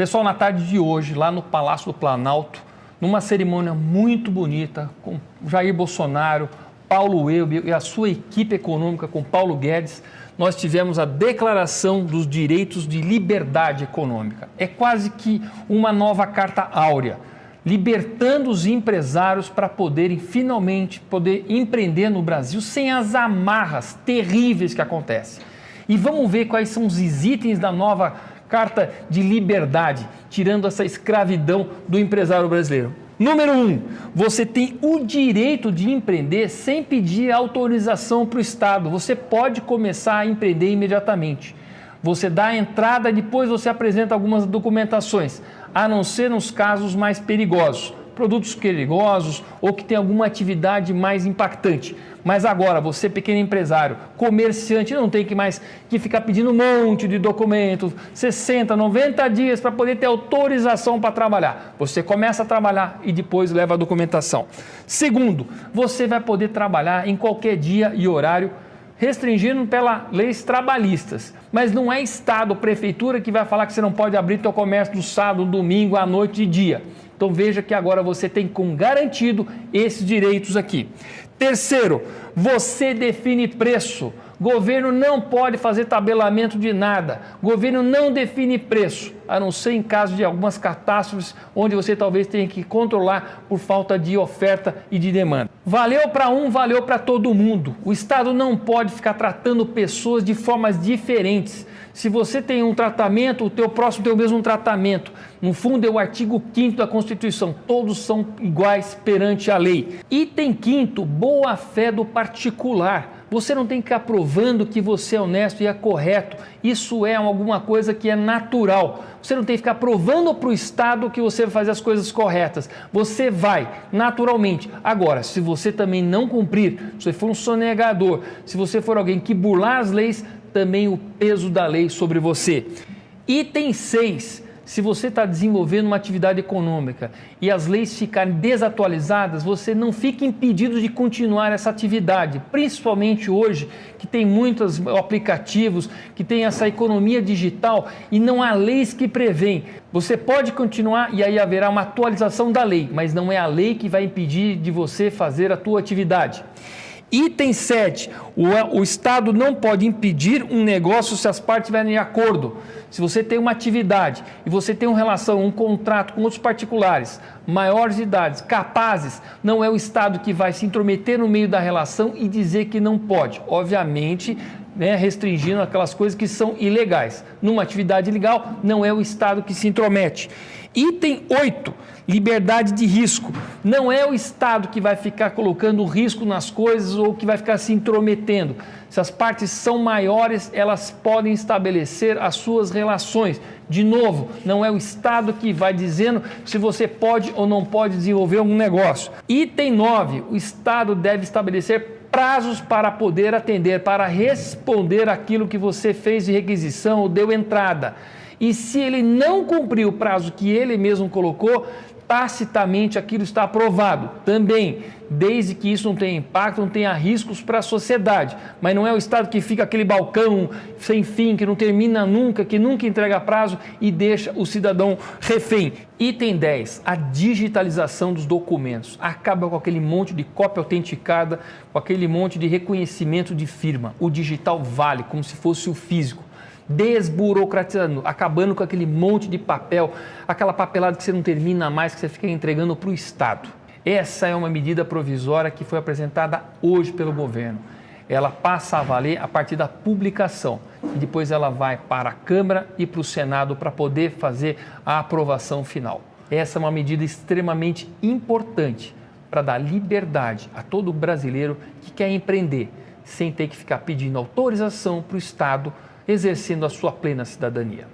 Pessoal, na tarde de hoje, lá no Palácio do Planalto, numa cerimônia muito bonita, com Jair Bolsonaro, Paulo Elbio e a sua equipe econômica com Paulo Guedes, nós tivemos a Declaração dos Direitos de Liberdade Econômica. É quase que uma nova Carta Áurea, libertando os empresários para poderem finalmente poder empreender no Brasil sem as amarras terríveis que acontecem. E vamos ver quais são os itens da nova Carta de Liberdade, tirando essa escravidão do empresário brasileiro. Número 1, você tem o direito de empreender sem pedir autorização para o Estado. Você pode começar a empreender imediatamente. Você dá a entrada e depois você apresenta algumas documentações, a não ser nos casos mais perigosos, produtos perigosos ou que tem alguma atividade mais impactante. Mas agora, você pequeno empresário, comerciante, não tem que mais que ficar pedindo um monte de documentos, 60, 90 dias para poder ter autorização para trabalhar. Você começa a trabalhar e depois leva a documentação. Segundo, você vai poder trabalhar em qualquer dia e horário, restringindo pelas leis trabalhistas. Mas não é Estado, Prefeitura que vai falar que você não pode abrir seu comércio no sábado, no domingo, à noite e dia. Então veja que agora você tem com garantido esses direitos aqui. Terceiro, você define preço. Governo não pode fazer tabelamento de nada. Governo não define preço, a não ser em caso de algumas catástrofes, onde você talvez tenha que controlar por falta de oferta e de demanda. Valeu para um, valeu para todo mundo. O Estado não pode ficar tratando pessoas de formas diferentes. Se você tem um tratamento, o teu próximo tem o mesmo tratamento. No fundo, é o artigo 5º da Constituição. Todos são iguais perante a lei. Item 5º, boa-fé do particular. Você não tem que ficar provando que você é honesto e é correto. Isso é alguma coisa que é natural. Você não tem que ficar provando para o Estado que você vai fazer as coisas corretas. Você vai, naturalmente. Agora, se você também não cumprir, se você for um sonegador, se você for alguém que burlar as leis, também o peso da lei sobre você. Item 6. Se você está desenvolvendo uma atividade econômica e as leis ficarem desatualizadas, você não fica impedido de continuar essa atividade, principalmente hoje, que tem muitos aplicativos, que tem essa economia digital e não há leis que prevêem. Você pode continuar e aí haverá uma atualização da lei, mas não é a lei que vai impedir de você fazer a tua atividade. Item 7, o Estado não pode impedir um negócio se as partes estiverem de acordo. Se você tem uma atividade e você tem uma relação, um contrato com outros particulares, maiores de idade, capazes, não é o Estado que vai se intrometer no meio da relação e dizer que não pode. Obviamente, restringindo aquelas coisas que são ilegais. Numa atividade ilegal, não é o Estado que se intromete. Item 8, liberdade de risco. Não é o Estado que vai ficar colocando risco nas coisas ou que vai ficar se intrometendo. Se as partes são maiores, elas podem estabelecer as suas relações. De novo, não é o Estado que vai dizendo se você pode ou não pode desenvolver algum negócio. Item 9, o Estado deve estabelecer prazos para poder atender, para responder aquilo que você fez de requisição ou deu entrada. E se ele não cumprir o prazo que ele mesmo colocou, tacitamente aquilo está aprovado também, desde que isso não tenha impacto, não tenha riscos para a sociedade. Mas não é o Estado que fica aquele balcão sem fim, que não termina nunca, que nunca entrega prazo e deixa o cidadão refém. Item 10, a digitalização dos documentos. Acaba com aquele monte de cópia autenticada, com aquele monte de reconhecimento de firma. O digital vale como se fosse o físico. Desburocratizando, acabando com aquele monte de papel, aquela papelada que você não termina mais, que você fica entregando para o Estado. Essa é uma medida provisória que foi apresentada hoje pelo governo. Ela passa a valer a partir da publicação e depois ela vai para a Câmara e para o Senado para poder fazer a aprovação final. Essa é uma medida extremamente importante para dar liberdade a todo brasileiro que quer empreender, sem ter que ficar pedindo autorização para o Estado, exercendo a sua plena cidadania.